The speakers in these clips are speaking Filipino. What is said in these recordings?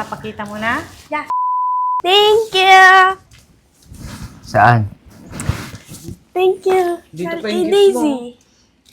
Ipapakita mo na? Yeah. Thank you! Saan? Thank you. Dito pa Kay yung gift Daisy.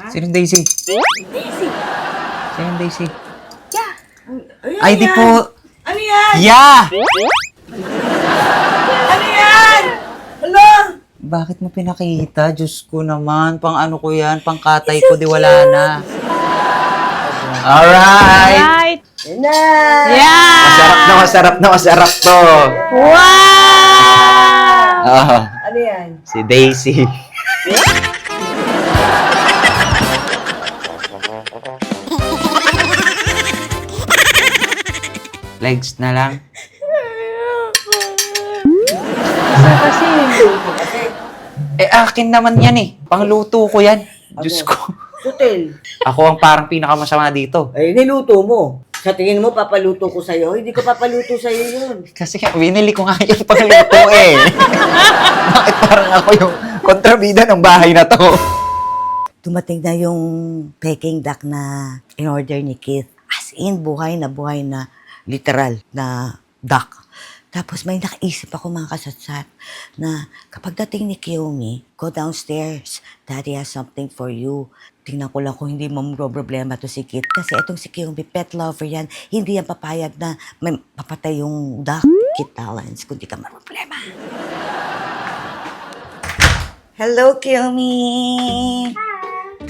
mo. Sinong Daisy? Daisy. Sinong Daisy? Yeah. Ay, di po. Ano yan? Yeah! Ano yan? Hala! Bakit mo pinakita? Diyos ko naman. Pang ano ko yan? Pang katay ko, di wala na. Alright! Right! Yan na! Yeah! Masarap to. Wow! Oh, Ano yan? si Daisy. Legs na lang. Kasi, Akin naman yan eh. Pangluto ko yan. Diyos ko. Sutil. Ako ang parang pinakamasama dito. Ay, niluto mo. Sa tingin mo, papaluto ko sa'yo? Hindi ko papaluto sa'yo yun. Kasi binili ko nga yung pangluto eh. Bakit parang ako yung kontrabida ng bahay na to? Dumating na yung Peking duck na in-order ni Keith. As in, buhay na literal na duck. Tapos may nakaisip ako mga kasatsat na kapag dating ni Kiyomi, go downstairs. Daddy has something for you. Tingnan ko lang kung hindi problema to si Kit. Kasi itong si Kiyomi, pet lover yan. Hindi yan papayag na may papatay yung duck. Kit Talents, kung di ka problema. Hello, Kiyomi!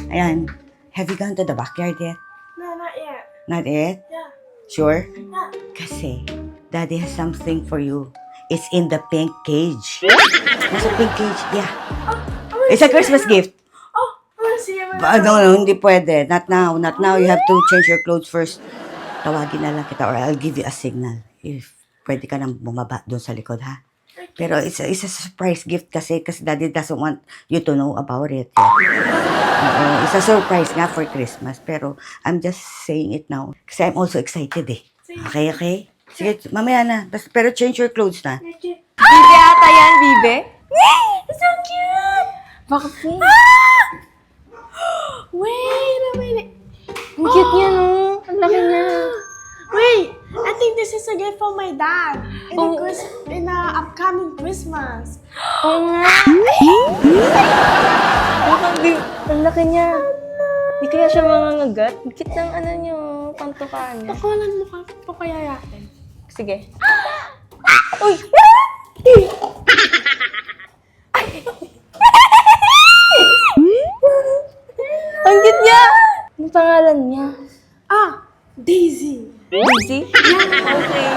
Ayan. Have you gone to the backyard yet? No, not yet. Not yet? Yeah. Sure? Yeah. Kasi, Daddy has something for you. It's in the pink cage. Nasa pink cage, yeah. It's a Christmas gift. Oh, I want to see it. No, hindi pwede. Not now. Not now. You have to change your clothes first. Tawagin na lang kita or I'll give you a signal. If pwede ka nang bumaba doon sa likod, ha? Pero it's a surprise gift kasi Daddy doesn't want you to know about it. Oo, it's a surprise nga for Christmas. Pero I'm just saying it now. Kasi I'm also excited eh. Okay? Sige, mamaya na. Pero change your clothes na. Bibe ata yan, Bibe. It's so cute! bakit po? Wait a minute. Ang cute niya, no? Ang laki niya. Wait, I think this is a gift from my dad in the upcoming Christmas. Oo nga. Ang laki niya. Di kaya siya mangangagat? Ang cute ng ano niyo, pantukaan niya. Pakulan mo pa kaya yakin. Sige. Uy! Ang cute niya! Ang pangalan niya? Ah, Daisy. Daisy? Okay.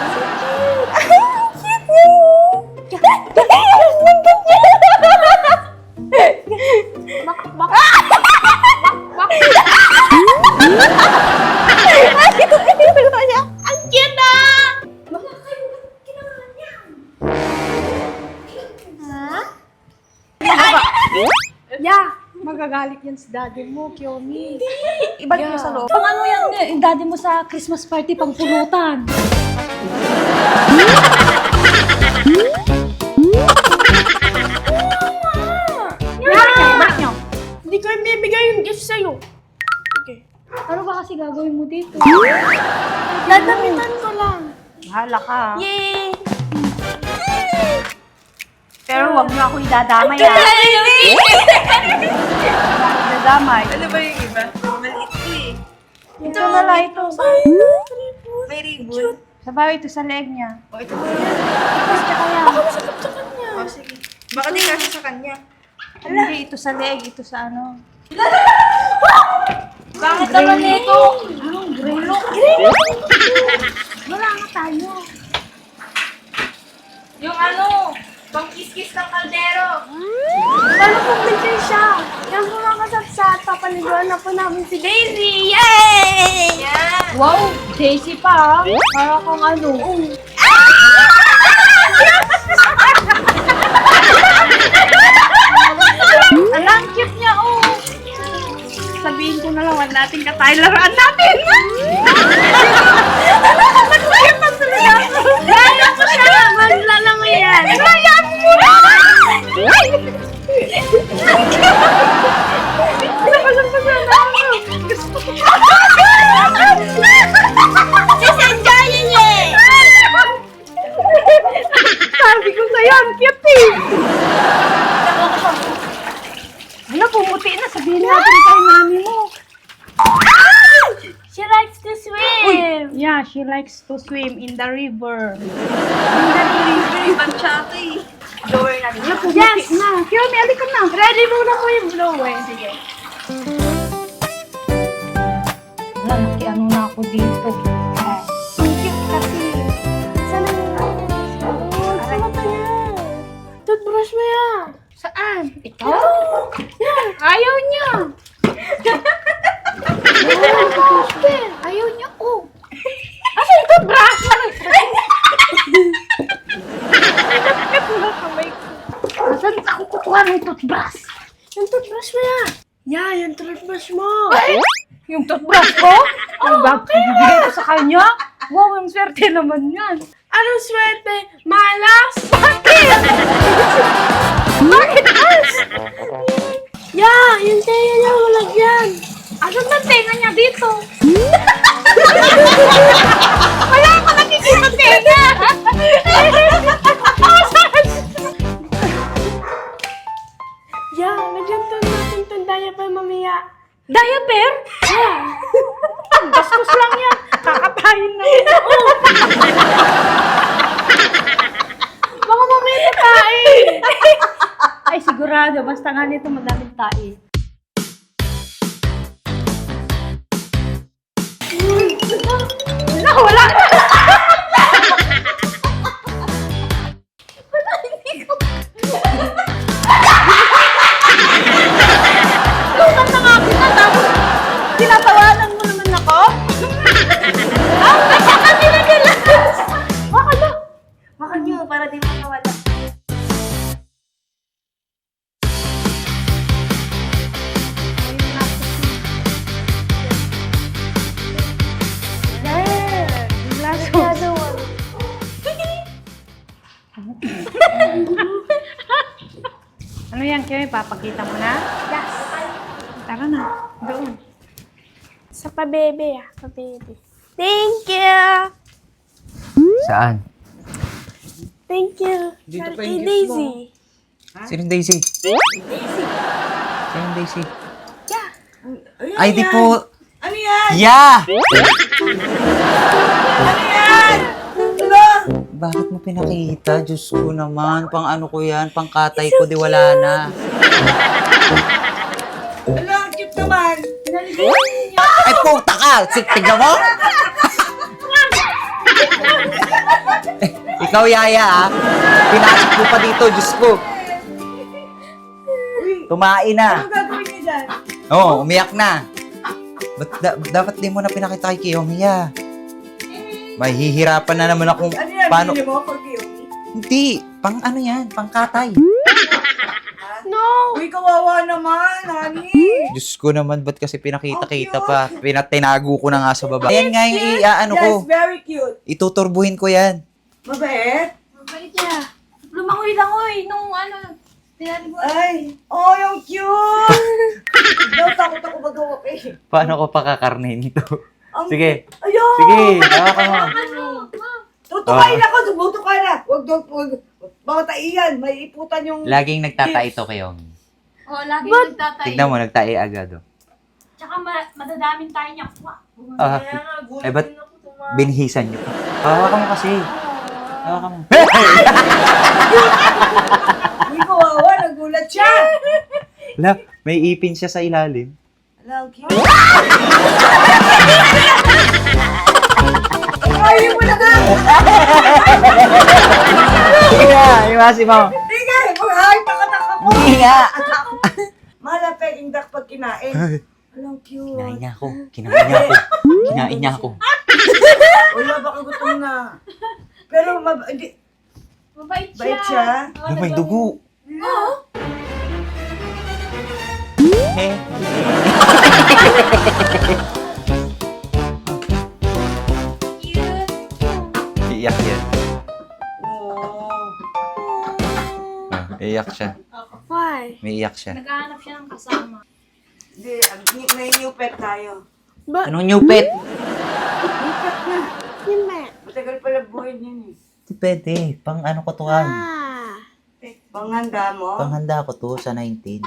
Ang cute ah! Yeah, magagalit yan si daddy mo, Kiyomi. Ibalik mo sa loob. Pang ano yan, yung daddy mo sa Christmas party, pang pulutan. Ibalik niyo. Hindi ko ibibigay yung gift sa'yo. Okay. Ano ba kasi gagawin mo dito? Dadamitan ko lang. Bahala ka. Yay! Pero huwag niyo ako idadamay, ha? Idadamay. Ano ba yung iba? Maliit ko eh. Ito na lang ito. May ribbon. Sabaw ito sa leg niya. O, ito ba yan? Baka masakit sa kanya. O, sige. Baka di kasi sa kanya. Hindi, ito sa leg, ito sa ano. Bakit naman ito? Wala nga tayo. Yung ano, pang kiss-kiss ng kaldero. Paano kung winter siya? Yan po mga kasapsat, papaliguan na po namin si Daisy! Yay! Yeah! Wow, Daisy pa, para kang ano. Alang cute niya, oh. Sabihin ko na lang, wala natin kataylaran natin. Gano'n ko siya! Maglalamo yan! Ayan mo na! Just enjoy it! yan, cute eh. Hala, pumuti na. Sabihin natin kay mami mo. She likes to swim! Yeah, she likes to swim in the river. Hala, pumuti na. Kiyomi, alika na. Ready muna ko yung blow eh. Sige. Hala, nakiano na ako dito. Ang cute kasi. Sana yung Saan pa yan? Toothbrush mo yan. Saan? Ikaw? Ayaw niya. Ayaw niya. Oh. Asa yung toothbrush? Asan ako kukuha ng toothbrush? Yung toothbrush mo yan. Yeah, yung toothbrush mo. Yung toothbrush ko? Ang bibigay ko sa kanya? Wow, ang swerte naman yan. Anong swerte? Malas? Bakit as? Yeah, yung tenga niya walag yan. Asan na tenga niya dito? Wala ko nakikita tenga! Yeah, nagyanto natin itong diaper mamaya. Diaper? Ang bastos lang yan. Kakatayin na yun. Baka mamaya tayo. Ay, sigurado. Basta nga nito madaming tae. Wala na! Lutan na nga kita, tapos tinatawanan mo naman ako? Ay, saka tinagalas! Baka na! Baka niyo, para di makawala. Another one. Ano yan, Kim? Papakita mo na? Yes. Tara na. Doon. Sa pa-bebe ah. Pa-bebe. Thank you. Saan? Thank you. Dito pa Kay yung gifts Daisy. Sinong Daisy? Sinong Daisy? Yeah. Ay, di po. Ano yan? Yeah! Ano yan? Ano? Bakit mo pinakita? Diyos ko naman. Pang ano ko yan? Pang katay ko, di wala na. Ano? Ang cute naman. Ay, puta ka! Tignan mo? Ikaw, Yaya, ah. Pinasok mo pa dito, Diyos ko. Tumain na. Ano gagawin niya dyan? Oo, umiyak na. Dapat di mo na pinakita kay Kiyomi, ya. Mahihirapan na naman akong Ano yan? paano... Bili mo for you? Hindi, pang ano yan, pang katay. No. Uy, kawawa naman, honey. Diyos ko naman, ba't kasi pinakita-kita pa? Pinatinago ko na nga sa baba. Ayan nga yung iaano ko. Yes, very cute. Ituturbuhin ko yan. Mabait? Mabait niya. Lumangoy-langoy nung ano. Tinali mo. Ay, oh, yung cute. Daw, takot ako mag-hawak eh. Paano ko pakakarnin ito? Ang- Sige. Ayun! Sige, hawa ka mo. Tutukain ako, tumutukay na. Huwag. Baka iyan, may iputan yung... Laging nagtatae ito kay Yomi. Oh, lagi nagtatay. Tignan mo, nagtae agad. Oh. Tsaka madadaming tayo niya. Ah, eh ba't binhisan niyo pa? Hawa ka mo kasi. Hawa ka mo. Uy, kawawa, nagulat siya. Wala, may ipin siya sa ilalim. Alam, cute. Ayaw mo na nga. Sige nga, iwasi mo. Sige, ay, takataka ko. Hindi nga. Malapit yung duck pag kinain. Alam, cute. Kinain niya ako. Kinain niya ako. Wala, baka gutom na. Pero, hindi, Mabait siya. bait siya. Ano, may dugo. Eh. Iiyak yan. Iiyak siya. Why? May iyak siya. Naghahanap siya ng kasama. Hindi, may new pet tayo. Anong new pet? Yun ba? Matagal pala buhay niyan eh. Hindi pwede. Pang ano ko to yan. Ah. Panghanda mo? Panghanda ko to sa 19.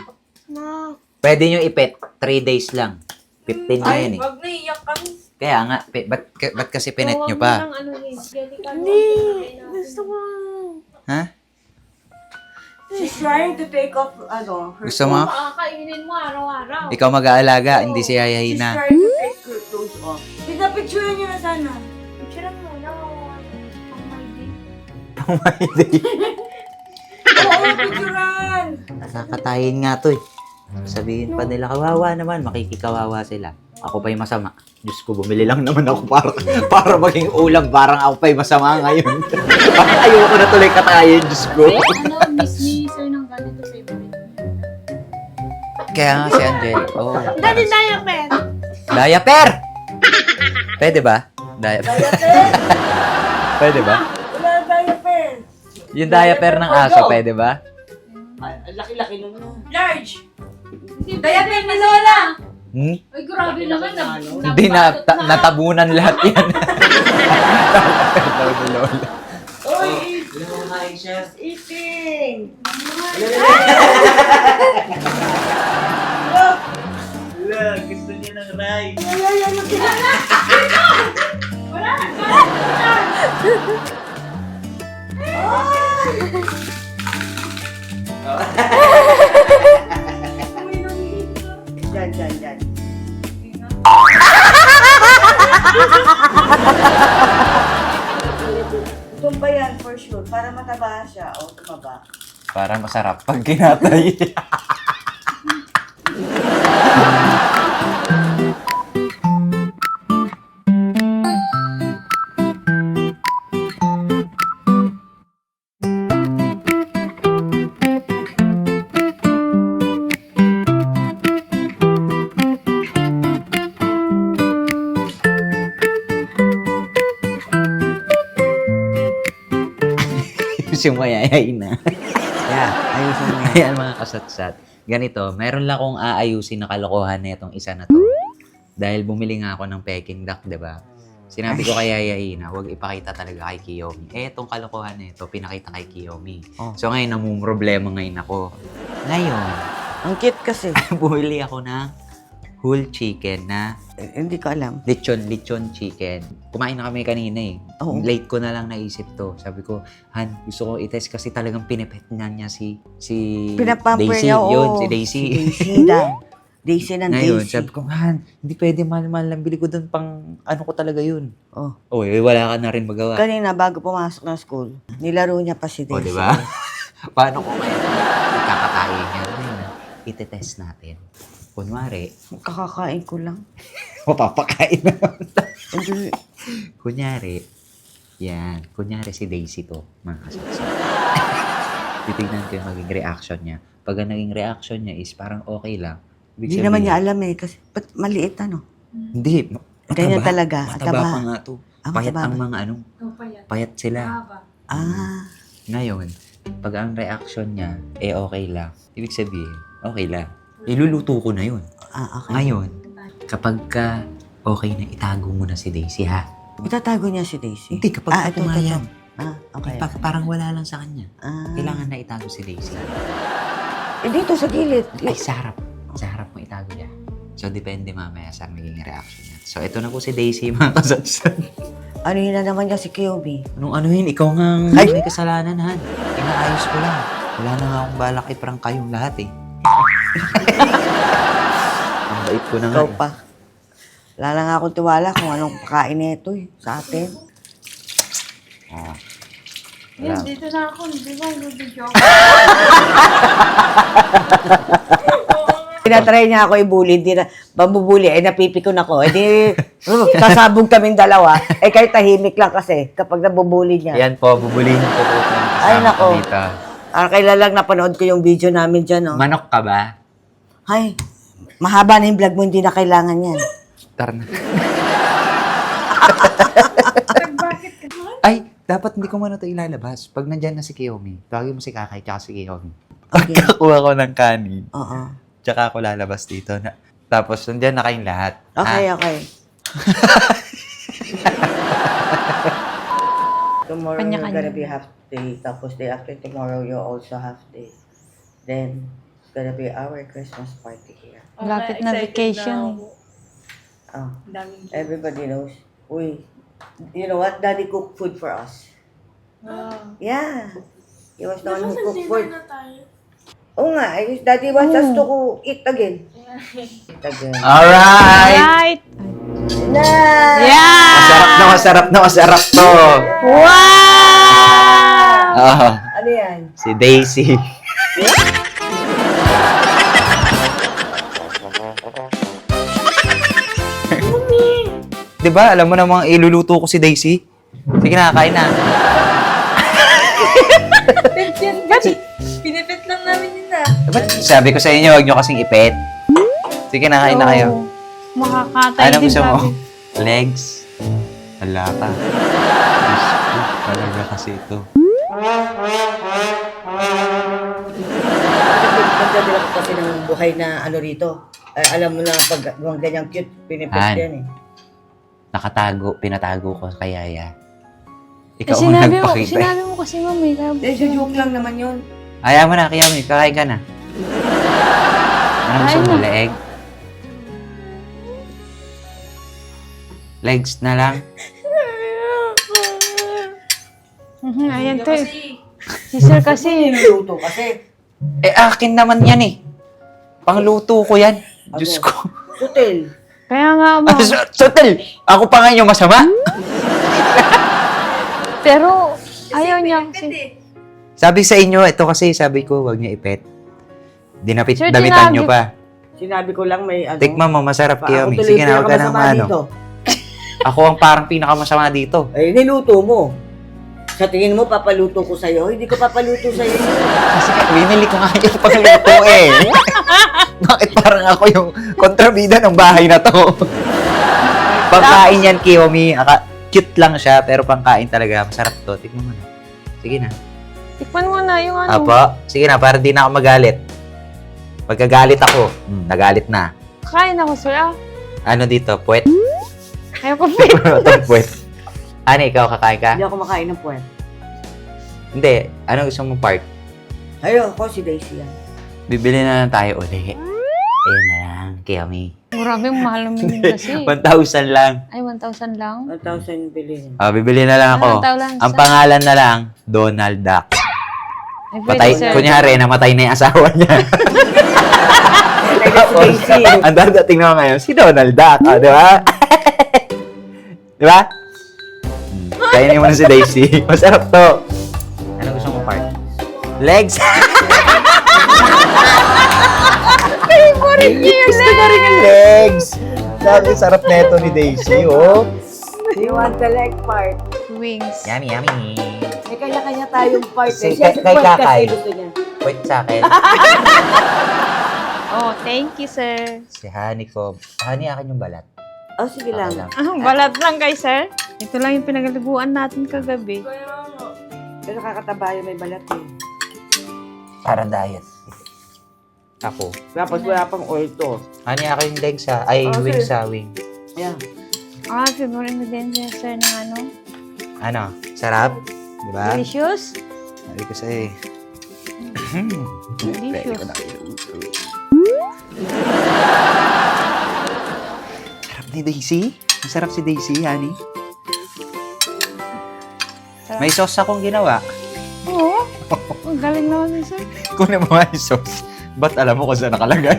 Na. Pwede nyo ipet. 3 days lang. 15 na yun eh. Wag na iyak kami. Kaya nga, ba't kasi pinet nyo pa? Hindi. Gusto ko. Ha? She's trying to take off, her Gusto mo? Makakainin mo araw-araw. Ikaw mag-aalaga, hindi si She's Yayahina. trying to take her clothes off. Pinapicturean niyo na sana. Picturean mo na. Ang my day. Oo, picturean! Nakakatayin nga to eh. Sabihin pa nila, kawawa naman, makikikawawa sila. Ako pa'y masama. Diyos ko, bumili lang naman ako para maging ulam. Parang ako pa'y masama ngayon. Ayoko na tuloy katayin, Diyos ko. Miss ni Sir ng ganito sa iba. Kaya nga si Angel. Oh, Daddy diaper. diaper! Pwede ba? Diaper. Pwede ba? Wala tayo, pen. Yung diaper ng aso, pwede ba? Ay, laki-laki na na. Large. Diaper ni Lola. Hmm? Ay, grabe naman. Hindi na, natabunan lahat yan. Diaper ni Lola. Uy, she's eating! Gusto niya ng rice. Diyan. Tumba yan for sure. Para mataba siya. O, tumaba. Para masarap pag kinatay. Sumayayay na. Yeah, ayusin mo yan. Ayan mga kasatsat. Ganito, meron lang akong aayusin na kalokohan na itong isa na to. Dahil bumili nga ako ng Peking duck, di ba? Sinabi ko kay Yayahina, huwag ipakita talaga kay Kiyomi. Itong kalokohan na ito, pinakita kay Kiyomi. Oh. So ngayon, namumroblema ngayon ako. Ngayon, Ang cute kasi. bumili ako ng whole chicken na Hindi ko alam. lechon chicken. Kumain na kami kanina eh. Oo. Late ko na lang naisip to. Sabi ko, Han, gusto ko i-test kasi talagang pinipet na niya si Pinapamper Daisy. niya, oo. Yun, si Daisy. Si Daisy na. Daisy ng Ngayon, Daisy. sabi ko, Han, hindi pwede mahal-mahal lang. Bili ko doon pang ano ko talaga yun. Oh. Uy, wala ka na rin magawa. Kanina, bago pumasok ng school, nilaro niya pa si O, Daisy. di ba? Paano ko ngayon ikakatayin niya? Ngayon, iti-test natin. Kunwari, Kakakain ko lang. mapapakain naman. Hindi. Kunyari, yan. Kunyari si Daisy to, mga kasaksa. Titignan ko yung maging reaction niya. Pag ang naging reaction niya is parang okay lang. Ibig Hindi naman niya alam eh. Kasi ba't maliit ano? Hindi. Ganyan talaga, Mataba mataba. pa nga to. Ah, Payat mataba ang ba? mga ano. Payat. Payat sila. Ah. Ngayon, pag ang reaction niya, okay lang. Ibig sabihin, okay lang. Iluluto ko na yun. Ah, okay. Ngayon, kapag ka okay na, itago mo na si Daisy, ha? Itatago niya si Daisy? Hindi, kapag ito, kumayan. ito. Ah, okay. Parang wala lang sa kanya. Ah. Kailangan na itago si Daisy. Eh, dito sa gilid. Ay, sa harap. Sa harap mo itago niya. So, depende mamaya sa magiging reaction niya. So, ito na po si Daisy, mga kasatsan. Ano yun na naman niya si Kiyomi? Anong ano yun? Ikaw nga Ay! may kasalanan, Han. Inaayos ko lang. Wala na nga akong balak i-prank kayong lahat, eh. Ang bait ko na nga. Ikaw pa. Wala lang akong tiwala kung anong pakain nito eh, sa atin. Oh. Yan, Wala. dito na ako. Hindi ba? Video. Tinatry niya ako i-bully, di na, mabubuli, eh napipikon ako. Eh di, sasabog kaming dalawa. Eh kahit tahimik lang kasi kapag nabubuli niya. Ayan po, bubulihin ko po. Ay, nako. Dito. Kailan lang napanood ko yung video namin dyan, oh. Manok ka ba? Ay, mahaba na yung vlog mo, hindi na kailangan yan. Tara na. Ay, dapat hindi ko muna ito ilalabas. Pag nandyan na si Kiyomi, tawagin mo si Kakay tsaka si Kiyomi. Okay. Pagkakuha ko ng kanin, Oo. tsaka ako lalabas dito. Tapos, nandyan na kayong lahat. Okay, Ah, okay. Tomorrow Kanya-kanya. you're gonna be half day. Tapos day after tomorrow, you're also half day. Then, it's gonna be our Christmas party here. Lapit na vacation eh. Oh, everybody knows. Uy, you know what? Daddy cooked food for us. Yeah. He was the one who cooked food. Oo nga, Daddy wants us to eat again. Eat again. Alright! Right! Na! Yeah! Masarap to. Wow! Oh, Ano yan? si Daisy. Diba, alam mo namang iluluto ko si Daisy? Sige na, kain na. Pinipit lang namin yun na. Ba't sabi ko sa inyo, huwag nyo kasing ipet. Sige na, kain na kayo. Oo. Makakatay Ano din gusto mo? sabi. Legs? Wala ka. Diyos ko, talaga kasi ito. Nagdadala ko kasi ng buhay na ano rito. Alam mo na pag ganyang cute, pinipit Han. yan eh. Pinatago ko kay Yaya. Eh, Ikaw ang nagpakita. sinabi mo kasi mami. Joke lang naman yun. Ayaw mo na, Kiyami. Kakain ka na. Ano gusto mo? Leeg? Legs na lang? Ayan to. Si sir kasi. Niluto kasi. Eh, akin naman yan eh. Pangluto ko yan. Diyos ko. Sutil. Kaya nga mo. Sotel! Ako pa nga yung masama. Pero ayaw niya kasi. Sabi sa inyo, ito kasi sabi ko, huwag niya ipet. Sir, Damitan nyo sinabi- pa. Sinabi ko lang may ano. Tikman mo, masarap, Ako Kiyami. tuloy Sige na, huwag ka ng pinakamasama ano. dito. Ako ang parang pinakamasama dito. Eh, niluto mo. Sa tingin mo, papaluto ko sa'yo. Hindi ko papaluto sa'yo. Kasi binili ko nga yung pangluto eh. Bakit parang ako yung kontrabida ng bahay na to? Pangkain yan, Kiyomi. Cute lang siya, pero pangkain talaga. Masarap to. Tignan mo na. Sige na. Tikman mo na yung ano. Apo, sige na, para di na ako magalit. Pagkagalit ako, nagalit na. Kain ako sir ah. Ano dito, puwet? Ayoko pa. Itong puwet. Ano, ikaw kakain ka? Hindi ako makain ng puwet. Hindi. Ano gusto mong part? Ayo, ako si Daisy yan. Bibili na lang tayo uli. Ayun na lang, Kiyomi. Grabe, mahal naman yun kasi. 1,000 lang. Ay, 1,000 lang? 1,000 yung bilhin. Bibili na lang ako. Ano, 1,000? Ang pangalan na lang, Donald Duck. Ay, pwede, Patay, sir. kunyari, namatay na yung asawa niya. Tapos, ang dadating naman ngayon, si Donald Duck. Di ba? Di ba? Kainin mo na si Daisy. Masarap to. Ano gusto mong part? Legs? Favorite niya yung Gusto ko rin yung legs. Sabi, sarap neto ni Daisy, oh. You want the leg part? wings. Yummy, yummy. May kanya-kanya tayong part. Si- Siya si kay part Kakay. kasi gusto niya. Wait sa akin. Oh, thank you, sir. Si Honey ko. Honey, akin yung balat. Oh, sige lang. Okay lang. Ah, balat lang kay sir. Ito lang yung pinaglaguan natin kagabi. Pero kakataba yung may balat eh. Para diet. Ako. Tapos wala pang oil to. Honey, ako yung legs ha. Ay, Oh, wings sige. sa wing. Yeah. Ah, favorite mo din siya, sir, ng ano? Ano? Sarap? Di ba? Delicious? Sabi ko sa'yo eh. Pwede Delicious. ko na iluto. Sarap ni Daisy. Masarap si Daisy, honey. Sarap. May sauce akong ginawa. Oo. Ang galing naman yun, sir. Kunin mo nga yung sauce. Ba't alam mo kung saan nakalagay?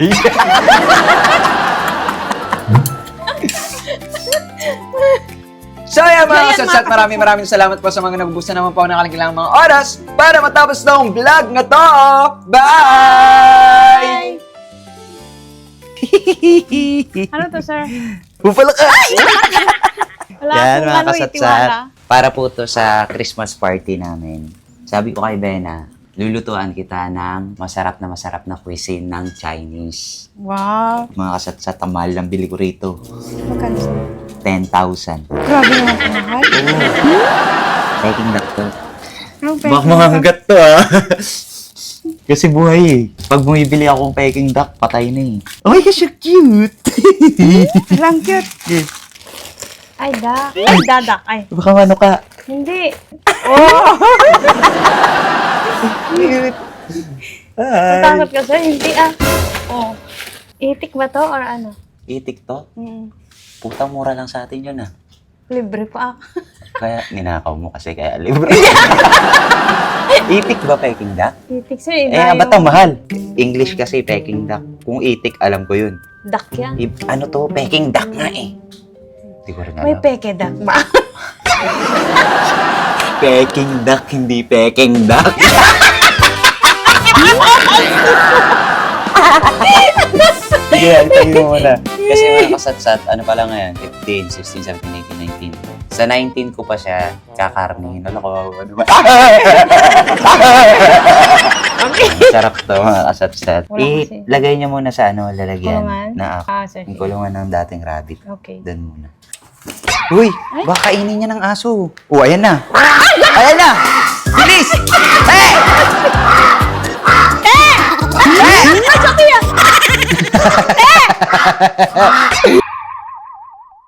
So yan mga kasatsat, maraming salamat po sa mga nagbubusta naman po ng kanilang mga oras para matapos na ang vlog na to. Bye! Ano to, sir? Bupala ka! Wala Yan akong mga ano, kasatsat, itiwala. para po to sa Christmas party namin. Sabi ko kay Bena, lulutuan kita ng masarap na cuisine ng Chinese. Wow. Mga kasatsat, ang mahal ng bili ko rito. Magkano, sir? 10,000. Grabe naman po, mahal. Taking that to. Anong pwede Baka mo, sir? mahanggat to ah. Kasi buhay eh. Pag bumibili akong peking duck, patay na eh. Oh my gosh, you're cute! Lang cute. Yes. Ay, dak. Ay, dadak. Ay, Baka ano ka? hindi. Cute. Natakot ka sir? Hindi ah. Oh. Itik ba to or ano? Itik to? Putang mura lang sa atin yun ah. Libre pa. Kaya ninakaw mo kasi kaya libre. Itik ba Peking duck? Itik sir, Ba't ang mahal? English kasi Peking duck. Kung itik, alam ko yun. Duck yan. Ano to? Peking duck nga eh. Hindi ko rin alam. May peke duck ba? Peking duck, hindi Peking duck. Sige, tayo mo muna. Kasi mga kasatsat, ano pala ngayon? 15, 16, 17, 18, 19. Sa 19 ko pa siya kakarnihin. Ano ko, ano ba? Sarap to mga kasatsat. Wala kasi. Ilagay niyo muna sa ano, lalagyan. Kulungan? Na Sir. yung kulungan ng dating rabbit. Okay. Doon muna. Uy, baka kainin niya ng aso. Oh, ayan na. Ayan na. Bilis! Eh!